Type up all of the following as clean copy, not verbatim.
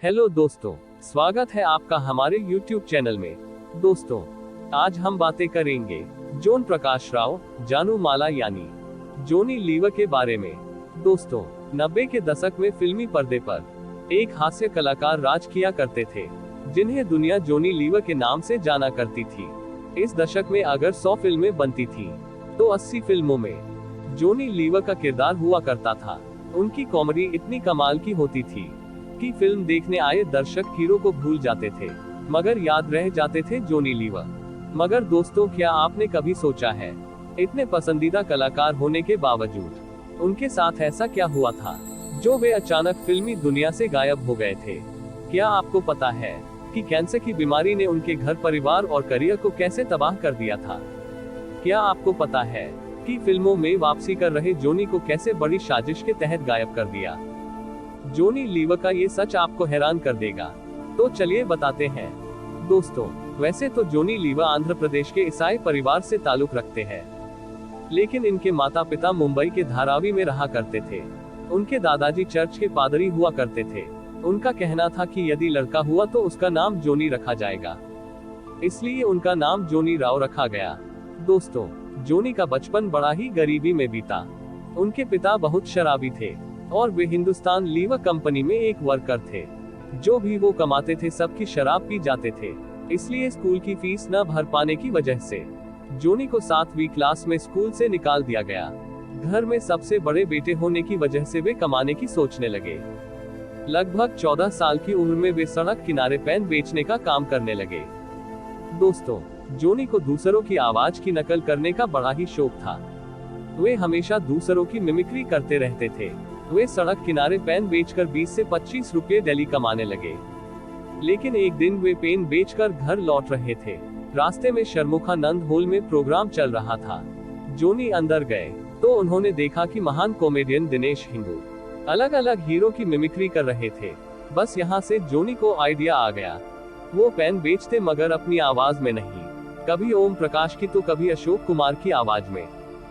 Hello दोस्तों, स्वागत है आपका हमारे YouTube चैनल में। दोस्तों, आज हम बातें करेंगे जोन प्रकाश राव, जानू माला यानी जोनी लीवर के बारे में। दोस्तों, 90 के दशक में फिल्मी पर्दे पर एक हास्य कलाकार राज किया करते थे, जिन्हें दुनिया जोनी लीवर के नाम से जाना करती थी। इस दशक में अगर 100 फिल्में बनती थी, तो 80 फिल्मों में जोनी लीवर का किरदार हुआ करता था। उनकी कॉमेडी इतनी कमाल की होती थी कि फिल्म देखने आए दर्शक हीरो को भूल जाते थे, मगर याद रह जाते थे जोनी लीवर। मगर दोस्तों, क्या आपने कभी सोचा है, इतने पसंदीदा कलाकार होने के बावजूद उनके साथ ऐसा क्या हुआ था, जो वे अचानक फिल्मी दुनिया से गायब हो गए थे? क्या आपको पता है कि कैंसर की बीमारी ने उनके घर परिवार और करियर को कैसे तबाह कर दिया था? क्या आपको पता है कि फिल्मों में वापसी कर रहे जोनी को कैसे बड़ी साजिश के तहत गायब कर दिया? जोनी लीवर का ये सच आपको हैरान कर देगा, तो चलिए बताते हैं। दोस्तों, वैसे तो जोनी लीवर आंध्र प्रदेश के ईसाई परिवार से ताल्लुक रखते हैं, लेकिन इनके माता पिता मुंबई के धारावी में रहा करते थे। उनके दादाजी चर्च के पादरी हुआ करते थे। उनका कहना था कि यदि लड़का हुआ तो उसका नाम जोनी रखा जाएगा, इसलिए उनका नाम जोनी राव रखा गया। दोस्तों, जोनी का बचपन बड़ा ही गरीबी में बीता। उनके पिता बहुत शराबी थे और वे हिंदुस्तान लीवर कंपनी में एक वर्कर थे। जो भी वो कमाते थे सबकी शराब पी जाते थे, इसलिए स्कूल की फीस न भर पाने की वजह से जोनी को 7वीं क्लास में स्कूल से निकाल दिया गया। घर में सबसे बड़े बेटे होने की वजह से वे कमाने की सोचने लगे। लगभग 14 साल की उम्र में वे सड़क किनारे पेन बेचने का काम करने लगे। दोस्तों, जोनी को दूसरों की आवाज की नकल करने का बड़ा ही शौक था। वे हमेशा दूसरों की मिमिक्री करते रहते थे। वे सड़क किनारे पेन बेचकर 20 से 25 रुपये डेली कमाने लगे। लेकिन एक दिन वे पेन बेचकर घर लौट रहे थे। रास्ते में शर्मुखानंद हॉल में प्रोग्राम चल रहा था। जोनी अंदर गए तो उन्होंने देखा कि महान कॉमेडियन दिनेश हिंगू अलग अलग हीरो की मिमिक्री कर रहे थे। बस यहाँ से जोनी को आइडिया आ गया। वो पेन बेचते, मगर अपनी आवाज में नहीं, कभी ओम प्रकाश की तो कभी अशोक कुमार की आवाज में।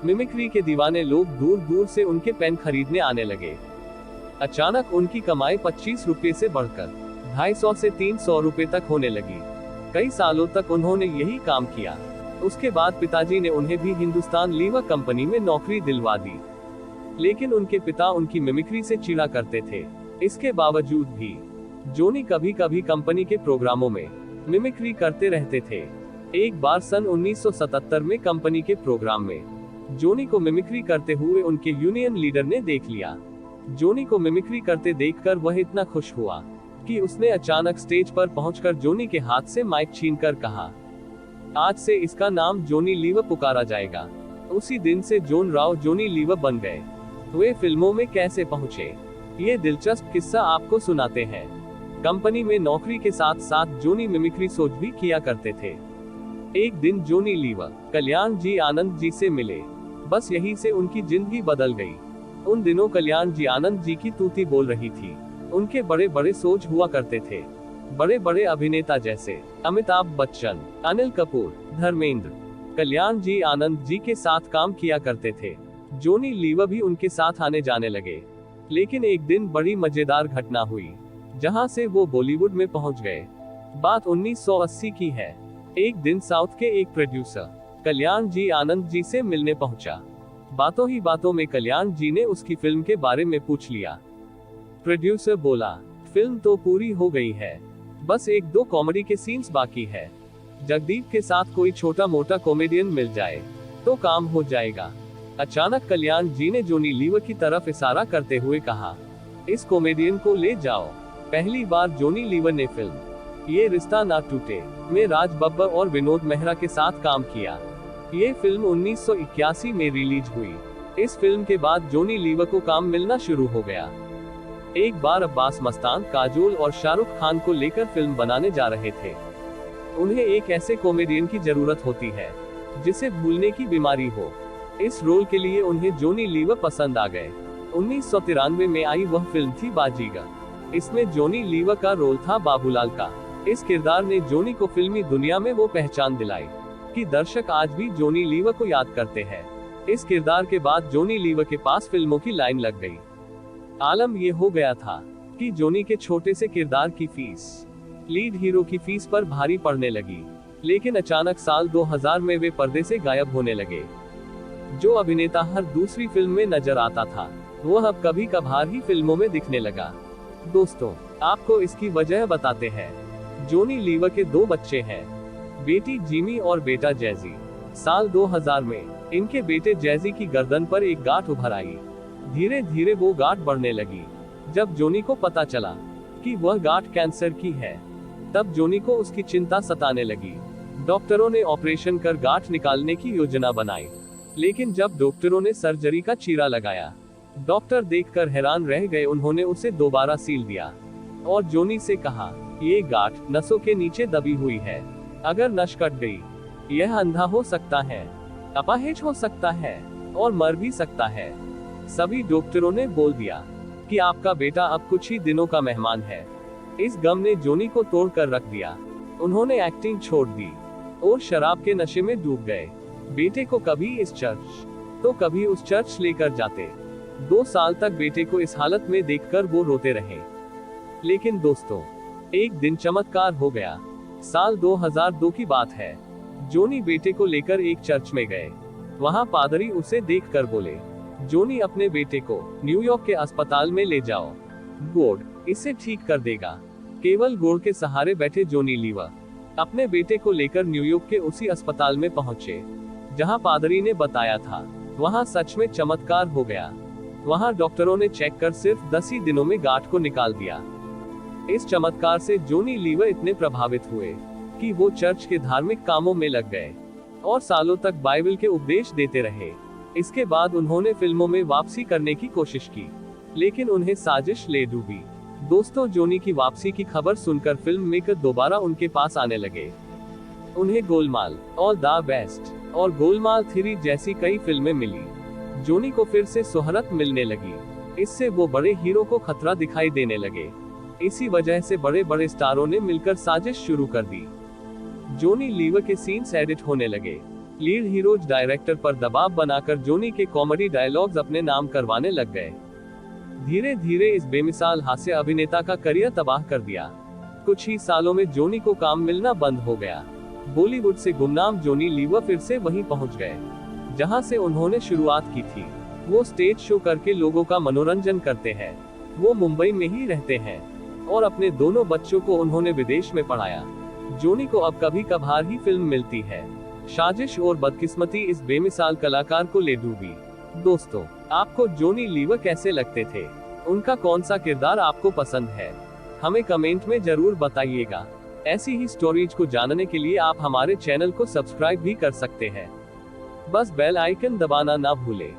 मिमिक्री के दीवाने लोग दूर दूर से उनके पेन खरीदने आने लगे। अचानक उनकी कमाई 25 रुपये से बढ़कर 250 से 300 रुपये तक होने लगी। कई सालों तक उन्होंने यही काम किया। उसके बाद पिताजी ने उन्हें भी हिंदुस्तान लीवर कंपनी में नौकरी दिलवा दी, लेकिन उनके पिता उनकी मिमिक्री से चिढ़ा करते थे। इसके बावजूद भी जोनी कभी कभी कंपनी के प्रोग्रामों में मिमिक्री करते रहते थे। एक बार सन 1977 में कंपनी के प्रोग्राम में जोनी को मिमिक्री करते हुए उनके यूनियन लीडर ने देख लिया। जोनी को मिमिक्री करते देखकर वह इतना खुश हुआ कि उसने अचानक स्टेज पर पहुंचकर जोनी के हाथ से माइक छीनकर कहा, आज से इसका नाम जोनी लीवर पुकारा जाएगा। उसी दिन से जोन राव जोनी लीवर बन गए। वे फिल्मों में कैसे पहुंचे, ये दिलचस्प किस्सा आपको सुनाते हैं। कंपनी में नौकरी के साथ साथ जोनी मिमिक्री शोज भी किया करते थे। एक दिन जोनी लीवर कल्याण जी आनंद जी से मिले। बस यही से उनकी जिंदगी बदल गई। उन दिनों कल्याण जी आनंद जी की तूती बोल रही थी। उनके बड़े बड़े सोच हुआ करते थे। बड़े बड़े अभिनेता जैसे अमिताभ बच्चन, अनिल कपूर, धर्मेंद्र कल्याण जी आनंद जी के साथ काम किया करते थे। जोनी लीवर भी उनके साथ आने जाने लगे। लेकिन एक दिन बड़ी मजेदार घटना हुई, जहां से वो बॉलीवुड में पहुंच गए। बात 1980 की है। एक दिन साउथ के एक प्रोड्यूसर कल्याण जी आनंद जी से मिलने पहुंचा। बातों ही बातों में कल्याण जी ने उसकी फिल्म के बारे में पूछ लिया। प्रोड्यूसर बोला, फिल्म तो पूरी हो गई है, बस 1-2 कॉमेडी के सीन्स बाकी है। जगदीप के साथ कोई छोटा मोटा कॉमेडियन मिल जाए तो काम हो जाएगा। अचानक कल्याण जी ने जोनी लीवर की तरफ इशारा करते हुए कहा, इस कॉमेडियन को ले जाओ। पहली बार जोनी लीवर ने फिल्म ये रिश्ता ना टूटे में राज बब्बर और विनोद मेहरा के साथ काम किया। ये फिल्म 1981 में रिलीज हुई। इस फिल्म के बाद जोनी लीवर को काम मिलना शुरू हो गया। एक बार अब्बास मस्तान, काजोल और शाहरुख खान को लेकर फिल्म बनाने जा रहे थे। उन्हें एक ऐसे कॉमेडियन की जरूरत होती है जिसे भूलने की बीमारी हो। इस रोल के लिए उन्हें जोनी लीवर पसंद आ गए। 1993 में आई वह फिल्म थी बाजीगर। इसमें जोनी लीवर का रोल था बाबूलाल का। इस किरदार ने जोनी को फिल्मी दुनिया में वो पहचान दिलाई कि दर्शक आज भी जोनी लीवर को याद करते हैं। इस किरदार के बाद जोनी लीवर के पास फिल्मों की लाइन लग गई। आलम ये हो गया था कि जोनी के छोटे से किरदार की फीस लीड हीरो की फीस पर भारी पड़ने लगी। लेकिन अचानक साल 2000 में वे पर्दे से गायब होने लगे। जो अभिनेता हर दूसरी फिल्म में नजर आता था, वह अब कभी कभार ही फिल्मों में दिखने लगा। दोस्तों, आपको इसकी वजह बताते हैं। जोनी लीवर के 2 बच्चे हैं, बेटी जिमी और बेटा जैजी। साल 2000 में इनके बेटे जैजी की गर्दन पर एक गांठ उभर आई। धीरे धीरे वो गांठ बढ़ने लगी। जब जोनी को पता चला कि वह गांठ कैंसर की है, तब जोनी को उसकी चिंता सताने लगी। डॉक्टरों ने ऑपरेशन कर गांठ निकालने की योजना बनाई, लेकिन जब डॉक्टरों ने सर्जरी का चीरा लगाया, डॉक्टर देखकर हैरान रह गए। उन्होंने उसे दोबारा सील दिया और जोनी से कहा, ये गांठ नसों के नीचे दबी हुई है। अगर नस कट गई, यह अंधा हो सकता है, अपाहिज हो सकता है और मर भी सकता है। सभी डॉक्टरों ने बोल दिया कि आपका बेटा अब कुछ ही दिनों का मेहमान है। इस गम ने जोनी को तोड़ कर रख दिया। उन्होंने एक्टिंग छोड़ दी और शराब के नशे में डूब गए। बेटे को कभी इस चर्च तो कभी उस चर्च लेकर जाते। 2 साल तक बेटे को इस हालत में देखकर वो रोते रहे। लेकिन दोस्तों, एक दिन चमत्कार हो गया। साल 2002 की बात है। जोनी बेटे को लेकर एक चर्च में गए। वहां पादरी उसे देखकर बोले, जोनी, अपने बेटे को न्यूयॉर्क के अस्पताल में ले जाओ, गॉड इसे ठीक कर देगा। केवल गॉड के सहारे बैठे जोनी लीवर अपने बेटे को लेकर न्यूयॉर्क के उसी अस्पताल में पहुंचे जहां पादरी ने बताया था। वहां सच में चमत्कार हो गया। वहां डॉक्टरों ने चेक कर सिर्फ 10 ही दिनों में गांठ को निकाल दिया। इस चमत्कार से जोनी लीवर इतने प्रभावित हुए कि वो चर्च के धार्मिक कामों में लग गए और सालों तक बाइबल के उपदेश देते रहे। इसके बाद उन्होंने फिल्मों में वापसी करने की कोशिश की, लेकिन उन्हें साजिश ले डूबी। दोस्तों, जोनी की वापसी की खबर सुनकर फिल्म मेकर दोबारा उनके पास आने लगे। उन्हें गोलमाल और द बेस्ट और गोलमाल 3 जैसी कई फिल्में मिली। जोनी को फिर से शोहरत मिलने लगी। इससे वो बड़े हीरो को खतरा दिखाई देने लगे। इसी वजह से बड़े बड़े स्टारों ने मिलकर साजिश शुरू कर दी। जोनी लीवर के सीन्स एडिट होने लगे। लीड हीरोज डायरेक्टर पर दबाव बनाकर जोनी के कॉमेडी डायलॉग्स अपने नाम करवाने लग गए। धीरे धीरे इस बेमिसाल हास्य अभिनेता का करियर तबाह कर दिया। कुछ ही सालों में जोनी को काम मिलना बंद हो गया। बॉलीवुड से गुमनाम जोनी लीवर फिर से वहीं पहुंच गए जहां से उन्होंने शुरुआत की थी। वो स्टेज शो करके लोगों का मनोरंजन करते हैं। वो मुंबई में ही रहते हैं और अपने दोनों बच्चों को उन्होंने विदेश में पढ़ाया। जोनी को अब कभी कभार ही फिल्म मिलती है। साजिश और बदकिस्मती इस बेमिसाल कलाकार को ले डूबी। दोस्तों, आपको जोनी लीवर कैसे लगते थे? उनका कौन सा किरदार आपको पसंद है? हमें कमेंट में जरूर बताइएगा। ऐसी ही स्टोरीज को जानने के लिए आप हमारे चैनल को सब्सक्राइब भी कर सकते हैं। बस बेल आइकन दबाना ना भूलें।